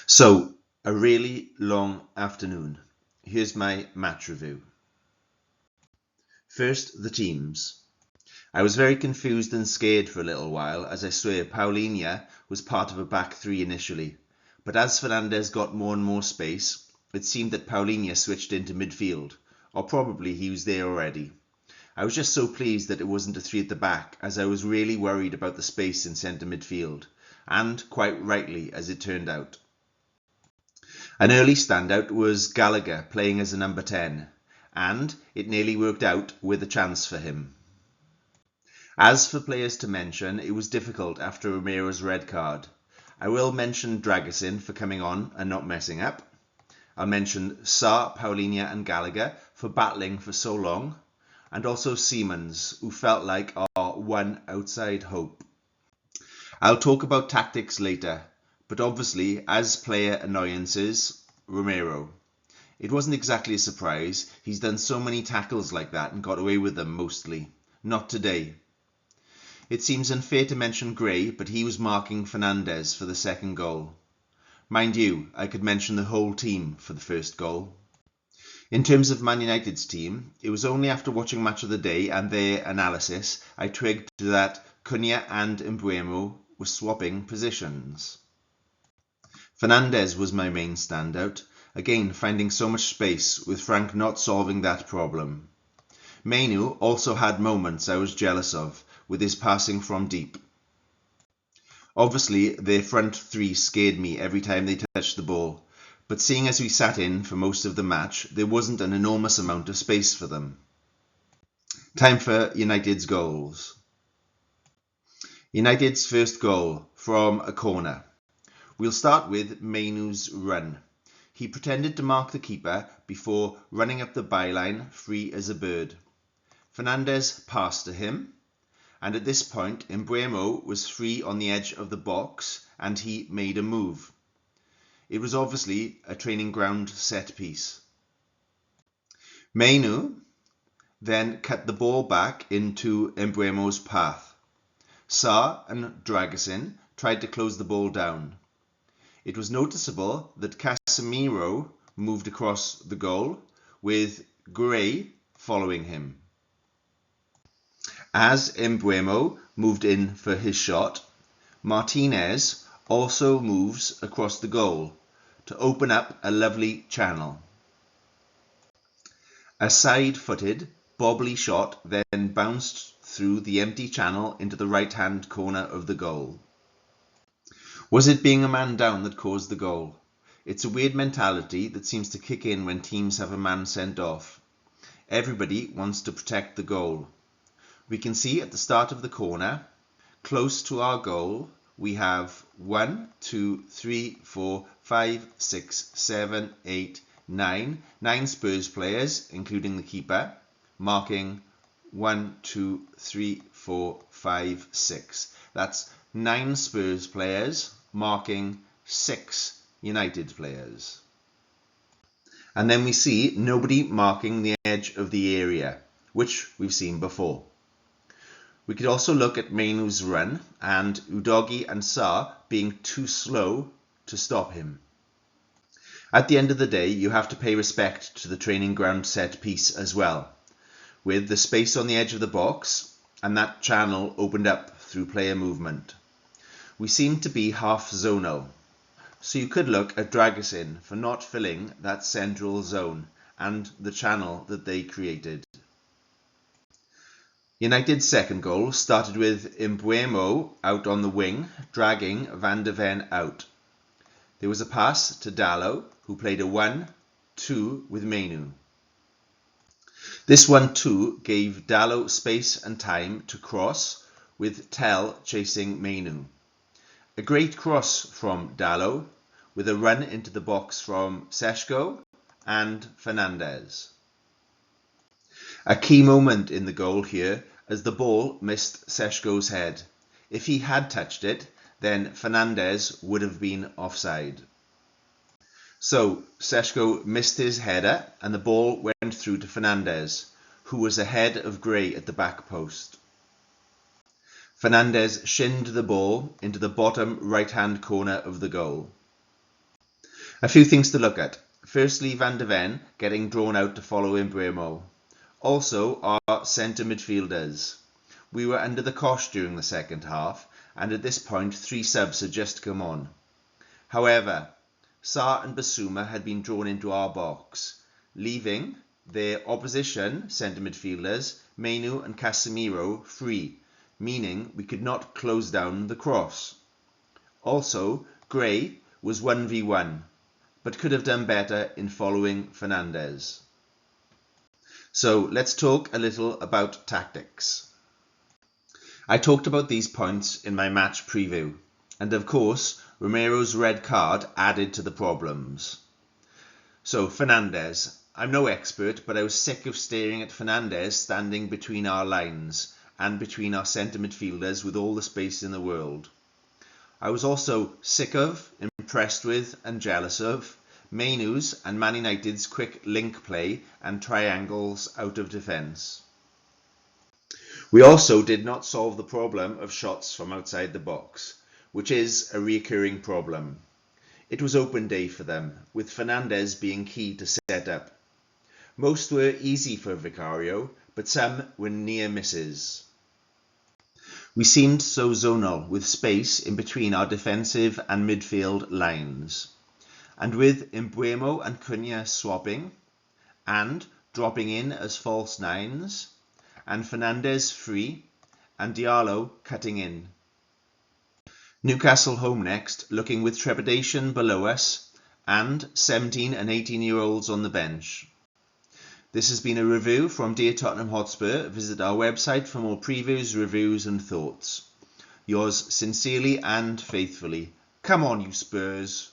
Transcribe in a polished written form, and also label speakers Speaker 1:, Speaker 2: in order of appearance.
Speaker 1: So, a really long afternoon. Here's my match review. First, the teams. I was very confused and scared for a little while, as I swear Paulinho was part of a back three initially. But as Fernandes got more and more space, it seemed that Paulinho switched into midfield, or probably he was there already. I was just so pleased that it wasn't a three at the back, as I was really worried about the space in centre midfield, and quite rightly as it turned out. An early standout was Gallagher playing as a number 10, and it nearly worked out with a chance for him. As for players to mention, it was difficult after Romero's red card. I will mention Dragusin for coming on and not messing up. I'll mention Sarr, Paulinho and Gallagher for battling for so long, and also Siemens, who felt like our one outside hope. I'll talk about tactics later, but obviously, as player annoyances, Romero. It wasn't exactly a surprise. He's done so many tackles like that and got away with them mostly. Not today. It seems unfair to mention Gray, but he was marking Fernandes for the second goal. Mind you, I could mention the whole team for the first goal. In terms of Man United's team, it was only after watching Match of the Day and their analysis I twigged that Cunha and Mbeumo were swapping positions. Fernandes was my main standout, again finding so much space with Frank not solving that problem. Mainu also had moments I was jealous of, with his passing from deep. Obviously their front three scared me every time they touched the ball, but seeing as we sat in for most of the match, there wasn't an enormous amount of space for them. Time for United's goals. United's first goal from a corner. We'll start with Mainu's run. He pretended to mark the keeper before running up the byline free as a bird. Fernandes passed to him, and at this point Mbeumo was free on the edge of the box and he made a move. It was obviously a training ground set piece. Mainu then cut the ball back into Mbeumo's path. Sarr and Dragusin tried to close the ball down. It was noticeable that Casemiro moved across the goal, with Gray following him. As Mbeumo moved in for his shot, Martinez also moves across the goal to open up a lovely channel. A side-footed, bobbly shot then bounced through the empty channel into the right-hand corner of the goal. Was it being a man down that caused the goal? It's a weird mentality that seems to kick in when teams have a man sent off. Everybody wants to protect the goal. We can see at the start of the corner, close to our goal, we have 1, 2, 3, 4, 5, 6, 7, 8, 9 Spurs players, including the keeper, marking 1, 2, 3, 4, 5, 6. That's 9 Spurs players marking 6 United players. And then we see nobody marking the edge of the area, which we've seen before. We could also look at Mainu's run and Udogie and Sarr being too slow to stop him. At the end of the day, you have to pay respect to the training ground set piece as well, with the space on the edge of the box and that channel opened up through player movement. We seem to be half zonal, so you could look at Dragusin for not filling that central zone and the channel that they created. United's second goal started with Mbeumo out on the wing, dragging Van de Ven out. There was a pass to Dalot, who played a 1-2 with Mainu. This 1-2 gave Dalot space and time to cross, with Tel chasing Mainu. A great cross from Dalot, with a run into the box from Šeško and Fernandes. A key moment in the goal here, as the ball missed Šeško's head. If he had touched it, then Fernandes would have been offside. So Šeško missed his header and the ball went through to Fernandes, who was ahead of Gray at the back post. Fernandes shinned the ball into the bottom right-hand corner of the goal. A few things to look at. Firstly, Van de Ven getting drawn out to follow Mbeumo. Also, our centre midfielders. We were under the cosh during the second half, and at this point 3 subs had just come on. However, Sarr and Basuma had been drawn into our box, leaving their opposition centre midfielders, Mainu and Casemiro, free, meaning we could not close down the cross. Also, Gray was 1v1, but could have done better in following Fernandes. So let's talk a little about tactics. I talked about these points in my match preview, and of course, Romero's red card added to the problems. So Fernandes. I'm no expert, but I was sick of staring at Fernandes standing between our lines and between our centre midfielders with all the space in the world. I was also sick of, impressed with and jealous of Mainu's and Man United's quick link play and triangles out of defence. We also did not solve the problem of shots from outside the box, which is a recurring problem. It was open day for them, with Fernandes being key to set up. Most were easy for Vicario, but some were near misses. We seemed so zonal, with space in between our defensive and midfield lines. And with Mbeumo and Cunha swapping, and dropping in as false nines, and Fernandes free, and Diallo cutting in. Newcastle home next, looking with trepidation below us, and 17 and 18-year-olds on the bench. This has been a review from Dear Tottenham Hotspur. Visit our website for more previews, reviews and thoughts. Yours sincerely and faithfully. Come on, you Spurs!